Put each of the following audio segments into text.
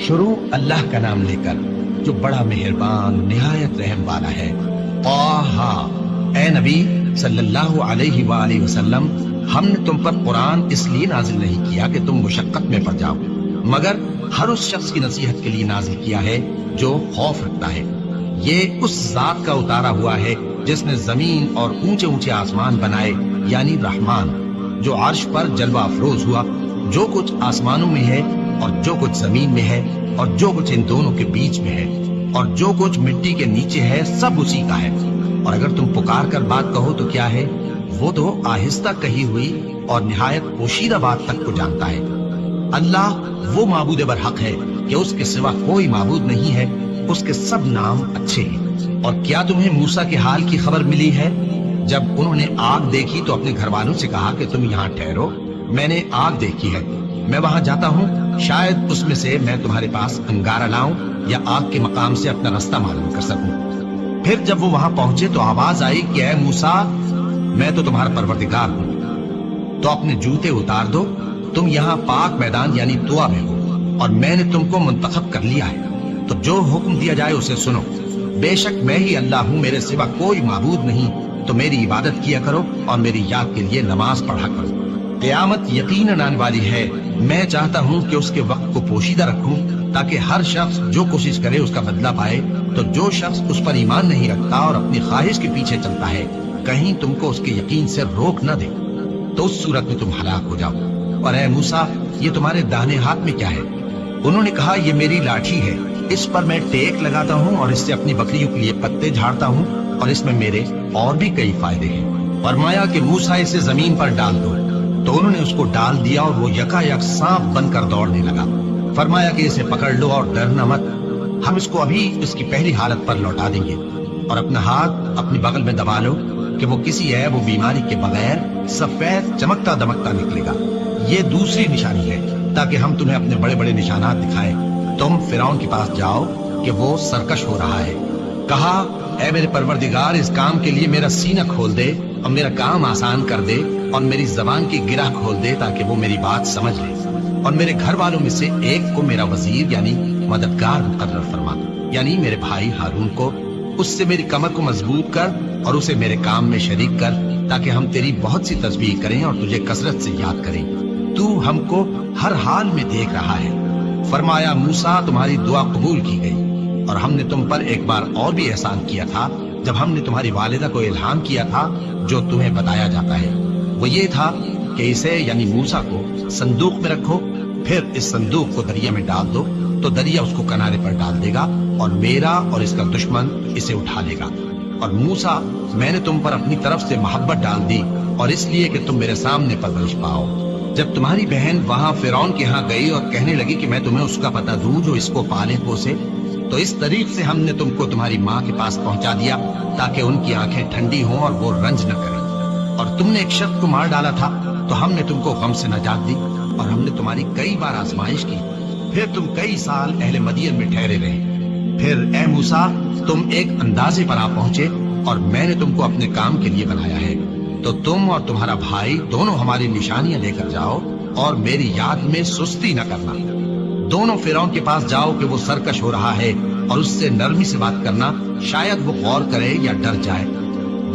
شروع اللہ کا نام لے کر جو بڑا مہربان نہایت رحم والا ہے۔ طٰہٰ، اے نبی صلی اللہ علیہ وآلہ وسلم، ہم نے تم پر قرآن اس لیے نازل نہیں کیا کہ تم مشقت میں پڑ جاؤ، مگر ہر اس شخص کی نصیحت کے لیے نازل کیا ہے جو خوف رکھتا ہے۔ یہ اس ذات کا اتارا ہوا ہے جس نے زمین اور اونچے اونچے آسمان بنائے، یعنی رحمان، جو عرش پر جلوہ افروز ہوا۔ جو کچھ آسمانوں میں ہے اور جو کچھ زمین میں ہے اور جو کچھ ان دونوں کے بیچ میں ہے اور جو کچھ مٹی کے نیچے ہے، سب اسی کا ہے۔ اور اگر تم پکار کر بات کہو تو کیا ہے، وہ تو آہستہ کہی ہوئی اور نہایت پوشیدہ بات تک کو جانتا ہے۔ اللہ وہ معبود برحق ہے کہ اس کے سوا کوئی معبود نہیں ہے، اس کے سب نام اچھے ہیں۔ اور کیا تمہیں موسیٰ کے حال کی خبر ملی ہے؟ جب انہوں نے آگ دیکھی تو اپنے گھر والوں سے کہا کہ تم یہاں ٹھہرو، میں نے آگ دیکھی ہے، میں وہاں جاتا ہوں، شاید اس میں سے میں تمہارے پاس انگارہ لاؤں یا آگ کے مقام سے اپنا راستہ معلوم کر سکوں۔ پھر جب وہ وہاں پہنچے تو آواز آئی کہ اے موسیٰ، میں تو تمہارا پروردگار ہوں، تو اپنے جوتے اتار دو، تم یہاں پاک میدان یعنی طویٰ میں ہو، اور میں نے تم کو منتخب کر لیا ہے، تو جو حکم دیا جائے اسے سنو۔ بے شک میں ہی اللہ ہوں، میرے سوا کوئی معبود نہیں، تو میری عبادت کیا کرو اور میری یاد کے لیے نماز پڑھا کرو۔ قیامت یقیناً آنے والی ہے، میں چاہتا ہوں کہ اس کے وقت کو پوشیدہ رکھوں تاکہ ہر شخص جو کوشش کرے اس کا بدلہ پائے۔ تو جو شخص اس پر ایمان نہیں رکھتا اور اپنی خواہش کے پیچھے چلتا ہے، کہیں تم کو اس کے یقین سے روک نہ دے، تو اس صورت میں تم ہلاک ہو جاؤ۔ اور اے موسیٰ، یہ تمہارے داہنے ہاتھ میں کیا ہے؟ انہوں نے کہا یہ میری لاٹھی ہے، اس پر میں ٹیک لگاتا ہوں اور اس سے اپنی بکریوں کے لیے پتے جھاڑتا ہوں، اور اس میں میرے اور بھی کئی فائدے ہیں۔ فرمایا کہ موسیٰ اسے زمین پر ڈال دو، تو انہوں نے اس کو ڈال دیا اور وہ یکا یک سانپ بن کر دوڑنے لگا۔ فرمایا کہ اسے پکڑ لو اور ڈرنا مت، ہم اس کو ابھی اس کی پہلی حالت پر لوٹا دیں گے، اور اپنا ہاتھ اپنی بغل میں دبا لو کہ وہ کسی عیب و بیماری کے بغیر سفید چمکتا دمکتا نکلے گا۔ یہ دوسری نشانی ہے تاکہ ہم تمہیں اپنے بڑے بڑے نشانات دکھائیں۔ تم فرعون کے پاس جاؤ کہ وہ سرکش ہو رہا ہے۔ کہا اے میرے پروردگار، اس کام کے لیے میرا سینہ کھول دے اور میرا کام آسان کر دے، اور میری زبان کی گرہ کھول دے تاکہ وہ میری بات سمجھ لے، اور میرے گھر والوں میں سے ایک کو میرا وزیر یعنی مددگار مقرر فرما، یعنی میرے بھائی ہارون کو۔ اس سے میری کمر کو مضبوط کر اور اسے میرے کام میں شریک کر، تاکہ ہم تیری بہت سی تسبیح کریں اور تجھے کثرت سے یاد کریں۔ تو ہم کو ہر حال میں دیکھ رہا ہے۔ فرمایا موسیٰ، تمہاری دعا قبول کی گئی، اور ہم نے تم پر ایک بار اور بھی احسان کیا تھا جب ہم نے تمہاری والدہ کو الہام کیا تھا جو تمہیں بتایا جاتا ہے۔ وہ یہ تھا کہ اسے یعنی موسیٰ کو صندوق میں رکھو، پھر اس صندوق کو دریا میں ڈال دو، تو دریا اس کو کنارے پر ڈال دے گا، اور میرا اور اس کا دشمن اسے اٹھا لے گا۔ اور موسیٰ، میں نے تم پر اپنی طرف سے محبت ڈال دی، اور اس لیے کہ تم میرے سامنے پرورش پاؤ۔ جب تمہاری بہن وہاں فرعون کے ہاں گئی اور کہنے لگی کہ میں تمہیں اس کا پتہ دوں جو اس کو پالے پوسے، تو اس طریق سے ہم نے تم کو تمہاری ماں کے پاس پہنچا دیا تاکہ ان کی آنکھیں ٹھنڈی ہوں اور وہ رنج نہ کریں۔ اور تم نے ایک شخص کو مار ڈالا تھا تو ہم نے تم کو غم سے نجات دی، اور ہم نے تمہاری کئی بار آزمائش کی، پھر تم کئی سال اہل مدین میں ٹھہرے رہے۔ پھر اے موسیٰ، تم ایک اندازے پر آ پہنچے، اور میں نے تم کو اپنے کام کے لیے بنایا ہے، تو تم اور تمہارا بھائی دونوں ہماری نشانیاں لے کر جاؤ، اور میری یاد میں سستی نہ کرنا۔ دونوں فرعون کے پاس جاؤ کہ وہ سرکش ہو رہا ہے، اور اس سے نرمی سے بات کرنا، شاید وہ غور کرے یا ڈر جائے۔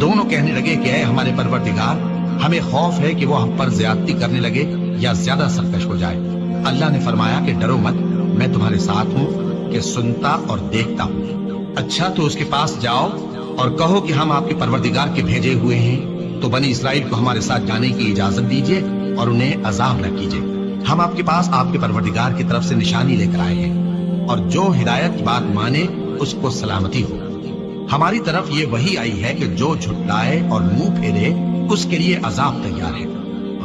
دونوں کہنے لگے کہ اے ہمارے پروردگار، ہمیں خوف ہے کہ وہ ہم پر زیادتی کرنے لگے یا زیادہ سرکش ہو جائے۔ اللہ نے فرمایا کہ ڈرو مت، میں تمہارے ساتھ ہوں کہ سنتا اور دیکھتا ہوں۔ اچھا تو اس کے پاس جاؤ اور کہو کہ ہم آپ کے پروردگار کے بھیجے ہوئے ہیں، تو بنی اسرائیل کو ہمارے ساتھ جانے کی اجازت دیجیے اور انہیں عذاب نہ کیجیے۔ ہم آپ کے پاس آپ کے پروردگار کی طرف سے نشانی لے کر آئے ہیں، اور جو ہدایت کی بات مانے اس کو سلامتی ہو۔ ہماری طرف یہ وحی آئی ہے کہ جو جھٹلائے اور منہ پھیرے اس کے لیے عذاب تیار ہے۔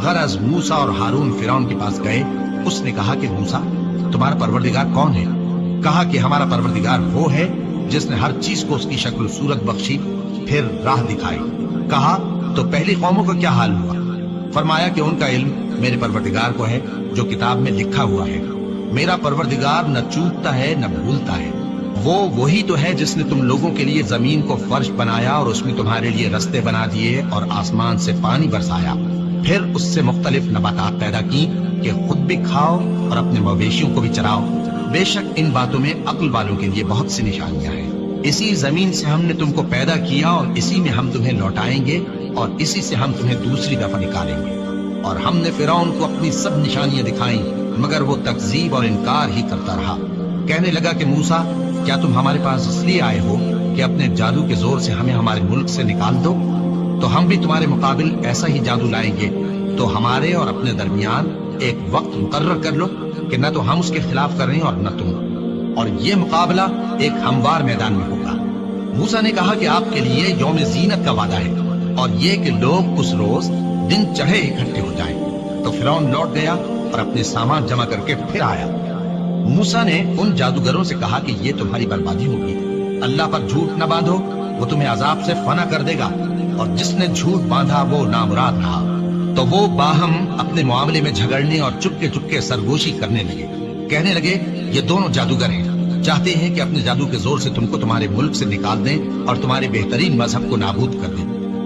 غرض موسیٰ اور ہارون فرعون کے پاس گئے، اس نے کہا کہ موسیٰ، تمہارا پروردگار کون ہے؟ کہا کہ ہمارا پروردگار وہ ہے جس نے ہر چیز کو اس کی شکل و صورت بخشی، پھر راہ دکھائی۔ کہا تو پہلی قوموں کا کیا حال ہوا؟ فرمایا کہ ان کا علم میرے پروردگار کو ہے جو کتاب میں لکھا ہوا ہے۔ میرا پروردگار نہ چوکتا ہے نہ بھولتا ہے، وہ وہی تو ہے جس نے تم لوگوں کے لیے زمین کو فرش بنایا اور اس میں تمہارے لیے رستے بنا دیے اور آسمان سے پانی برسایا، پھر اس سے مختلف نباتات پیدا کی کہ خود بھی کھاؤ اور اپنے مویشیوں کو بھی چراؤ۔ بے شک ان باتوں میں عقل والوں کے لیے بہت سی نشانیاں ہیں۔ اسی زمین سے ہم نے تم کو پیدا کیا اور اسی میں ہم تمہیں لوٹائیں گے اور اسی سے ہم تمہیں دوسری دفعہ نکالیں گے۔ اور ہم نے فرعون کو اپنی سب نشانیاں دکھائیں مگر وہ تکذیب اور انکار ہی کرتا رہا۔ کہنے لگا کہ موسیٰ، کیا تم ہمارے پاس اس لیے آئے ہو کہ اپنے جادو کے زور سے ہمیں ہمارے ملک سے نکال دو؟ تو ہم بھی تمہارے مقابل ایسا ہی جادو لائیں گے، تو ہمارے اور اپنے درمیان ایک وقت مقرر کر لو کہ نہ تو ہم اس کے خلاف کر رہے ہیں اور نہ تم، اور یہ مقابلہ ایک ہموار میدان میں ہوگا۔ موسیٰ نے کہا کہ آپ کے لیے یوم زینت کا وعدہ ہے اور یہ کہ لوگ اس روز دن چڑھے اکٹھے ہو جائیں۔ تو فرعون لوٹ گیا اور اپنے سامان جمع کر کے پھر آیا۔ موسیٰ نے ان جادوگروں سے کہا کہ یہ تمہاری بربادی ہوگی، اللہ پر جھوٹ نہ باندھو، وہ تمہیں عذاب سے فنا کر دے گا، اور جس نے جھوٹ باندھا وہ نامراد رہا۔ تو وہ باہم اپنے معاملے میں جھگڑنے اور چپکے سرگوشی کرنے لگے۔ کہنے لگے یہ دونوں جادوگر ہیں، چاہتے ہیں کہ اپنے جادو کے زور سے تم کو تمہارے ملک سے نکال دیں اور تمہارے بہترین مذہب کو نابود کر دیں۔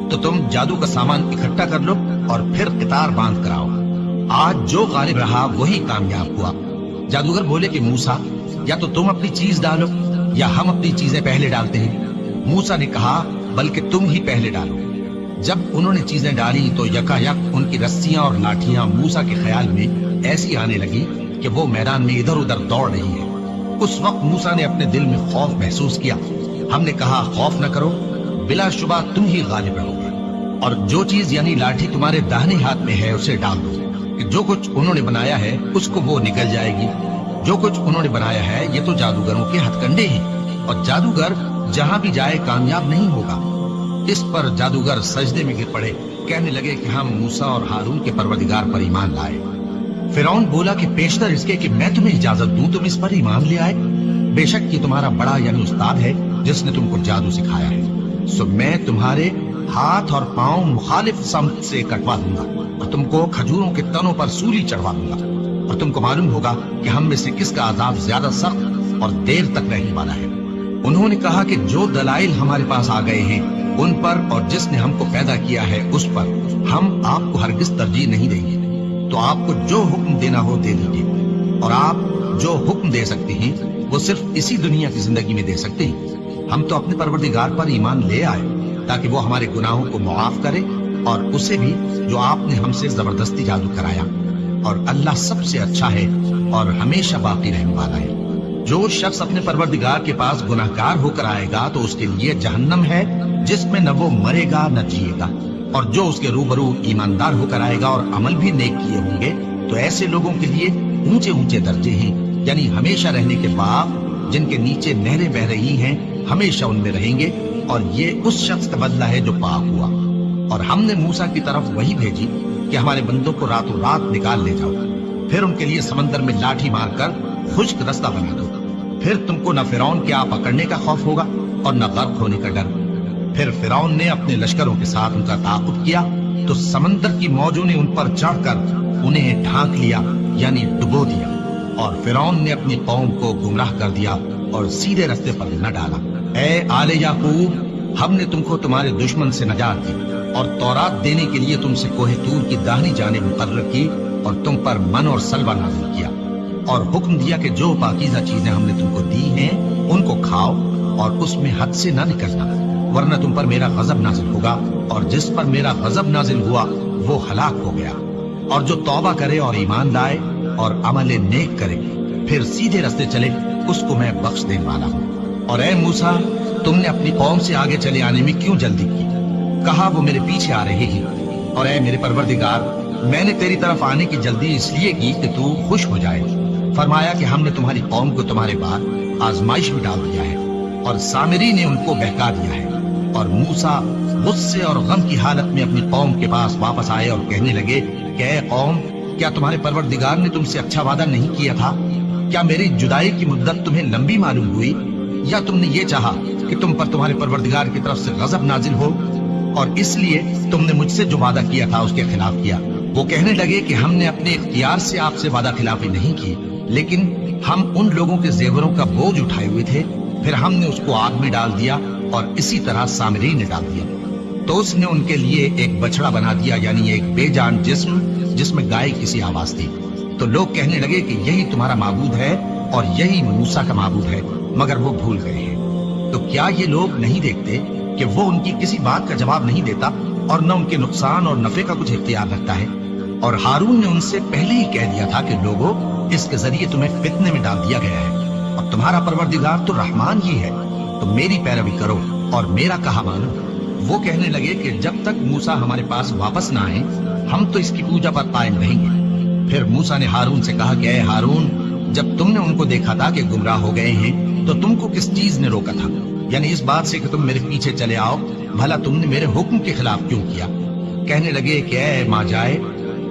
تو تم جادو کا سامان اکٹھا کر لو اور پھر قطار باندھ کر آؤ۔ آج جو غالب رہا وہی کامیاب ہوا۔ جادوگر بولے کہ موسیٰ، یا تو تم اپنی چیز ڈالو یا ہم اپنی چیزیں پہلے ڈالتے ہیں۔ موسیٰ نے کہا بلکہ تم ہی پہلے ڈالو۔ جب انہوں نے چیزیں ڈالی تو یکا یک ان کی رسیاں اور لاٹھیاں موسیٰ کے خیال میں ایسی آنے لگی کہ وہ میدان میں ادھر ادھر دوڑ رہی ہے۔ اس وقت موسیٰ نے اپنے دل میں خوف محسوس کیا۔ ہم نے کہا خوف نہ کرو، بلا شبہ تم ہی غالب رہو گے، اور جو چیز یعنی لاٹھی تمہارے داہنے ہاتھ میں ہے اسے ڈال دو کہ جو کچھ انہوں نے بنایا ہے اس کو وہ نکل جائے گی۔ جو کچھ انہوں نے بنایا ہے یہ تو جادوگروں کے ہتھ کنڈے ہیں، اور جادوگر جہاں بھی جائے کامیاب نہیں ہوگا۔ اس پر جادوگر سجدے میں گر پڑے، کہنے لگے کہ ہم موسیٰ اور ہارون کے پروردگار پر ایمان لائے۔ فرعون بولا کہ پیشتر اس کے کہ میں تمہیں اجازت دوں تم اس پر ایمان لے آئے، بے شک یہ تمہارا بڑا یعنی استاد ہے جس نے تم کو جادو سکھایا ہے۔ سو میں تمہارے ہاتھ اور پاؤں مخالف سمت سے کٹوا دوں گا اور تم کو کھجوروں کے تنوں پر سولی چڑھوا دوں گا، اور تم کو معلوم ہوگا کہ ہم میں سے کس کا عذاب زیادہ سخت اور دیر تک رہنے والا ہے۔ انہوں نے کہا کہ جو دلائل ہمارے پاس آ گئے ہیں ان پر اور جس نے ہم کو پیدا کیا ہے اس پر ہم آپ کو ہرگز ترجیح نہیں دیں گے، تو آپ کو جو حکم دینا ہو دے دیجیے، اور آپ جو حکم دے سکتے ہیں وہ صرف اسی دنیا کی زندگی میں دے سکتے ہیں۔ ہم تو اپنے پروردگار پر ایمان لے آئے تاکہ وہ ہمارے گناہوں کو معاف کرے، اور اسے بھی جو آپ نے ہم سے زبردستی جادو کرایا، اور اللہ سب سے اچھا ہے اور ہمیشہ باقی رہنے والا ہے۔ جو شخص اپنے پروردگار کے پاس گناہگار ہو کر آئے گا تو اس کے لیے جہنم ہے جس میں نہ وہ مرے گا نہ جیے گا، اور جو اس کے روبرو ایماندار ہو کر آئے گا اور عمل بھی نیک کیے ہوں گے تو ایسے لوگوں کے لیے اونچے اونچے درجے ہیں، یعنی ہمیشہ رہنے کے باغ جن کے نیچے نہریں بہ رہی ہیں، ہمیشہ ان میں رہیں گے، اور یہ اس شخص کا بدلہ ہے جو پاک ہوا۔ اور ہم نے موسیٰ کی طرف وہی بھیجی کہ ہمارے بندوں کو راتوں رات نکال لے جاؤ، پھر ان کے لیے سمندر میں لاٹھی مار کر خشک رستہ بنا دو، پھر تم کو نہ فرعون کے آ پکڑنے کا خوف ہوگا اور نہ غرق ہونے کا ڈر۔ پھر فرعون نے اپنے لشکروں کے ساتھ ان کا تعاقب کیا تو سمندر کی موجوں نے ان پر چڑھ کر انہیں ڈھانک لیا، یعنی ڈبو دیا، اور فرعون نے اپنی قوم کو گمراہ کر دیا اور سیدھے رستے پر نہ ڈالا۔ اے آل یعقوب، ہم نے تم کو تمہارے دشمن سے نجات دی اور تورات دینے کے لیے تم سے کوہ طور کی داہنی جانب مقرر کی، اور تم پر من اور سلوہ نازل کیا، اور حکم دیا کہ جو پاکیزہ چیزیں ہم نے تم کو دی ہیں ان کو کھاؤ اور اس میں حد سے نہ نکلنا، ورنہ تم پر میرا غضب نازل ہوگا، اور جس پر میرا غضب نازل ہوا وہ ہلاک ہو گیا۔ اور جو توبہ کرے اور ایمان لائے اور عمل نیک کرے پھر سیدھے رستے چلے اس کو میں بخش دینے والا ہوں۔ اور اے موسیٰ، تم نے اپنی قوم سے آگے چلے آنے میں کیوں جلدی کی؟ کہا وہ میرے پیچھے آ رہے ہیں۔ اور اے میرے پروردگار، میں نے تیری طرف آنے کی جلدی اس لیے کی کہ تو خوش ہو جائے۔ فرمایا کہ ہم نے تمہاری قوم کو تمہارے بعد آزمائش میں ڈال دیا ہے، اور سامری نے ان کو بہکا دیا ہے۔ اور موسیٰ غصے اور غم کی حالت میں اپنی قوم کے پاس واپس آئے اور کہنے لگے کہ اے قوم، کیا تمہارے پروردگار نے تم سے اچھا وعدہ نہیں کیا تھا؟ کیا میری جدائی کی مدت تمہیں لمبی معلوم ہوئی، یا تم نے یہ چاہا کہ تم پر تمہارے پروردگار کی طرف سے غضب نازل ہو، اور اس لیے تم نے مجھ سے جو وعدہ کیا تھا اس کے خلاف کیا؟ وہ کہنے لگے کہ ہم نے اپنے اختیار سے آپ سے وعدہ خلافی نہیں کی، لیکن ہم ان لوگوں کے زیوروں کا بوجھ اٹھائے ہوئے تھے، پھر ہم نے اس کو آگ میں ڈال دیا، اور اسی طرح سامری نے ڈال دیا۔ تو اس نے ان کے لیے ایک بچڑا بنا دیا، یعنی ایک بے جان جسم جس میں گائے کی سی آواز تھی۔ تو لوگ کہنے لگے کہ یہی تمہارا معبود ہے اور یہی موسیٰ کا معبود ہے، مگر وہ بھول گئے ہیں۔ تو کیا یہ لوگ نہیں دیکھتے کہ وہ ان کی کسی بات کا جواب نہیں دیتا اور نہ ان کے نقصان اور نفع کا کچھ اختیار رکھتا ہے؟ اور ہارون نے ان سے پہلے ہی کہہ دیا تھا کہ لوگوں، اس کے ذریعے تمہیں فتنے میں ڈال دیا گیا ہے، اور تمہارا پروردگار تو رحمان ہی ہے، تو میری پیروی کرو اور میرا کہا مانو۔ وہ کہنے لگے کہ جب تک موسیٰ ہمارے پاس واپس نہ آئے ہم تو اس کی پوجا پر قائم رہیں گے۔ پھر موسیٰ نے ہارون سے کہا کہ اے ہارون، جب تم نے ان کو دیکھا تھا کہ گمراہ ہو گئے ہیں تو تم کو کس چیز نے روکا تھا؟ یعنی اس بات سے کہ تم میرے پیچھے چلے آؤ، بھلا تم نے میرے حکم کے خلاف کیوں کیا؟ کہنے لگے کہ اے ماں جائے،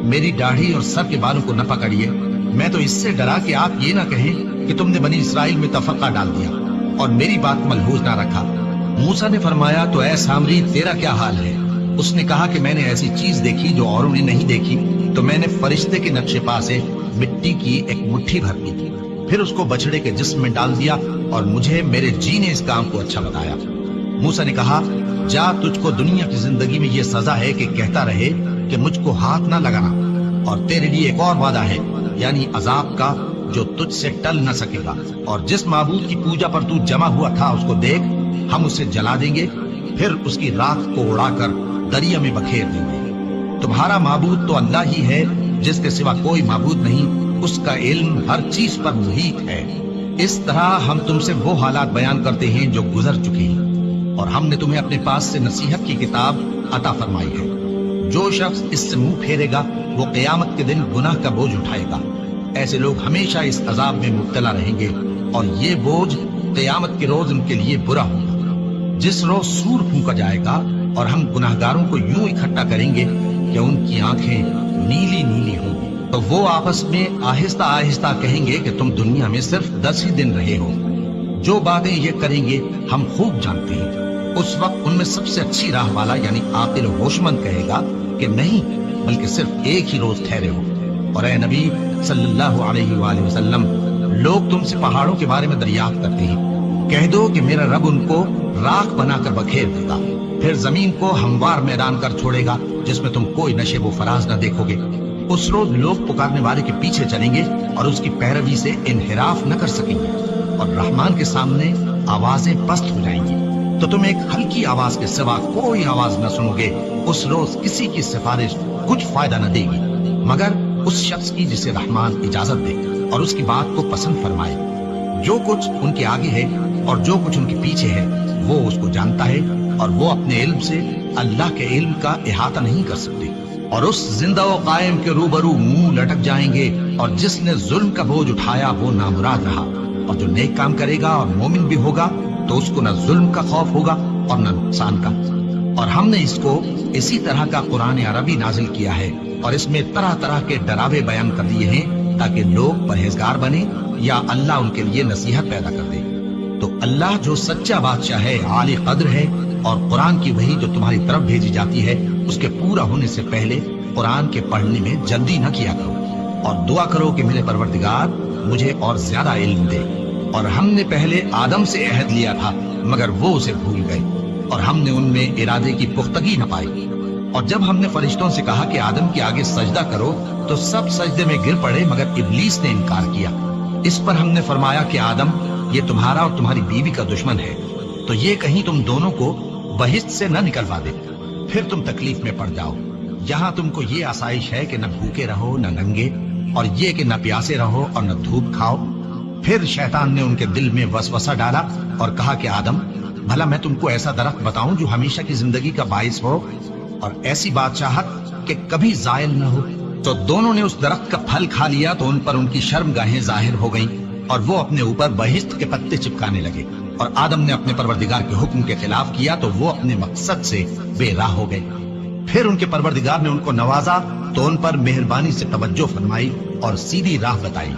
میری داڑھی اور سر کے بالوں کو نہ پکڑیے، میں تو اس سے ڈرا کہ آپ یہ نہ کہیں کہ تم نے بنی اسرائیل میں تفرقہ ڈال دیا اور میری بات ملحوظ نہ رکھا۔ موسیٰ نے فرمایا تو اے سامری، تیرا کیا حال ہے؟ اس نے کہا کہ میں نے ایسی چیز دیکھی جو اوروں نے نہیں دیکھی، تو میں نے فرشتے کے نقش پا سے مٹی کی ایک مٹھی بھر لی تھی، پھر اس کو بچڑے کے جسم میں ڈال دیا اور مجھے میرے جی نے اس کام کو اچھا بتایا۔ موسیٰ نے کہا جا، تجھ کو دنیا کی زندگی میں یہ سزا ہے کہ کہتا رہے کہ مجھ کو ہاتھ نہ لگانا، اور تیرے لیے ایک اور وعدہ ہے، یعنی عذاب کا جو تجھ سے ٹل نہ سکے گا، اور جس معبود کی پوجا پر تو جمع ہوا تھا اس کو دیکھ، ہم اسے جلا دیں گے، پھر اس کی راکھ کو اڑا کر دریا میں بکھیر دیں گے۔ تمہارا معبود تو اللہ ہی ہے، جس کے سوا کوئی معبود نہیں، اس کا علم ہر چیز پر محیط ہے۔ اس طرح ہم تم سے وہ حالات بیان کرتے ہیں جو گزر چکے ہیں، اور ہم نے تمہیں اپنے پاس سے نصیحت کی کتاب عطا فرمائی ہے۔ جو شخص اس سے منہ پھیرے گا وہ قیامت کے دن گناہ کا بوجھ اٹھائے گا۔ ایسے لوگ ہمیشہ اس عذاب میں مبتلا رہیں گے، اور یہ بوجھ قیامت کے روز ان کے لیے برا ہوگا، جس روز سور پھونکا جائے گا اور ہم گناہگاروں کو یوں اکٹھا کریں گے کہ ان کی آنکھیں نیلی نیلی ہوں گی، تو وہ آپس میں آہستہ آہستہ کہیں گے کہ تم دنیا میں صرف 10 ہی دن رہے ہو۔ جو باتیں یہ کریں گے ہم خوب جانتے ہیں۔ اس وقت ان میں سب سے اچھی راہ والا یعنی عاقل و ہوش مند کہے گا کہ نہیں، بلکہ صرف ایک ہی روز ٹھہرے ہو۔ اور اے نبی صلی اللہ علیہ وآلہ وسلم، لوگ تم سے پہاڑوں کے بارے میں دریافت کرتے ہیں، کہہ دو کہ میرا رب ان کو راکھ بنا کر بکھیر دے گا، پھر زمین کو ہموار میدان کر چھوڑے گا جس میں تم کوئی نشیب و فراز نہ دیکھو گے۔ اس روز لوگ پکارنے والے کے پیچھے چلیں گے اور اس کی پیروی سے انحراف نہ کر سکیں گے، اور رحمان کے سامنے آوازیں پست ہو جائیں گی، تو تم ایک ہلکی آواز کے سوا کوئی آواز نہ سنو گے۔ اس روز کسی کی سفارش کچھ فائدہ نہ دے گی مگر اس شخص کی جسے رحمان اجازت دے اور اس کی بات کو پسند فرمائے۔ جو کچھ ان کے آگے ہے اور جو کچھ ان کے پیچھے ہے وہ اس کو جانتا ہے، اور وہ اپنے علم سے اللہ کے علم کا احاطہ نہیں کر سکتے۔ اور اس زندہ و قائم کے روبرو منہ لٹک جائیں گے، اور جس نے ظلم کا بوجھ اٹھایا وہ نامراد رہا، اور جو نیک کام کرے گا اور مومن بھی ہوگا تو اس کو نہ ظلم کا خوف ہوگا اور نہ نقصان کا۔ اور ہم نے اس کو اسی طرح کا قرآن عربی نازل کیا ہے، اور اس میں طرح طرح کے ڈراوے بیان کر دیے ہیں تاکہ لوگ پرہیزگار بنے یا اللہ ان کے لیے نصیحت پیدا کر دے۔ تو اللہ جو سچا بادشاہ ہے، عالی قدر ہے، اور قرآن کی وحی جو تمہاری طرف بھیجی جاتی ہے اس کے پورا ہونے سے پہلے قرآن کے پڑھنے میں جلدی نہ کیا کرو، اور دعا کرو کہ میرے پروردگار مجھے اور زیادہ علم دے۔ اور ہم نے پہلے آدم سے عہد لیا تھا مگر وہ اسے بھول گئے، اور ہم نے ان میں ارادے کی پختگی نہ پائی۔ اور جب ہم نے فرشتوں سے کہا کہ آدم کے آگے سجدہ کرو تو سب سجدے میں گر پڑے مگر ابلیس نے انکار کیا۔ اس پر ہم نے فرمایا کہ آدم، یہ تمہارا اور تمہاری بیوی کا دشمن ہے، تو یہ کہیں تم دونوں کو بہشت سے نہ نکلوا دے، پھر تم تکلیف میں پڑ جاؤ۔ یہاں تم کو یہ آسائش ہے کہ نہ بھوکے رہو نہ ننگے، اور یہ کہ نہ پیاسے رہو اور نہ دھوپ کھاؤ۔ پھر شیطان نے ان کے دل میں وسوسہ ڈالا اور کہا کہ آدم، بھلا میں تم کو ایسا درخت بتاؤں جو ہمیشہ کی زندگی کا باعث ہو اور ایسی بادشاہت کہ کبھی زائل نہ ہو؟ تو دونوں نے اس درخت کا پھل کھا لیا تو ان پر ان کی شرم گاہیں ظاہر ہو گئیں، اور وہ اپنے اوپر بہشت کے پتے چپکانے لگے۔ اور آدم نے اپنے پروردگار کے حکم کے خلاف کیا تو وہ اپنے مقصد سے بے راہ ہو گئے۔ پھر ان کے پروردگار نے ان کو نوازا تو ان پر مہربانی سے توجہ فرمائی اور سیدھی راہ بتائی۔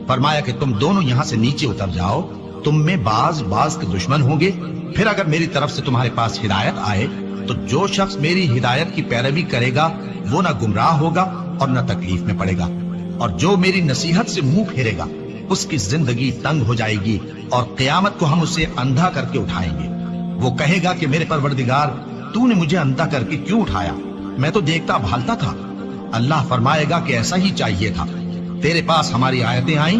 فرمایا کہ تم دونوں یہاں سے نیچے اتر جاؤ، تم میں بعض کے دشمن ہوں گے، پھر اگر میری طرف سے تمہارے پاس ہدایت آئے تو جو شخص میری ہدایت کی پیروی کرے گا وہ نہ گمراہ ہوگا اور نہ تکلیف میں پڑے گا، اور جو میری نصیحت سے منہ پھیرے گا اس کی زندگی تنگ ہو جائے گی، اور قیامت کو ہم اسے اندھا کر کے اٹھائیں گے۔ وہ کہے گا کہ میرے پروردگار، تو نے مجھے اندھا کر کے کیوں اٹھایا؟ میں تو دیکھتا بھالتا تھا۔ اللہ فرمائے گا کہ ایسا ہی چاہیے تھا، تیرے پاس ہماری آیتیں آئیں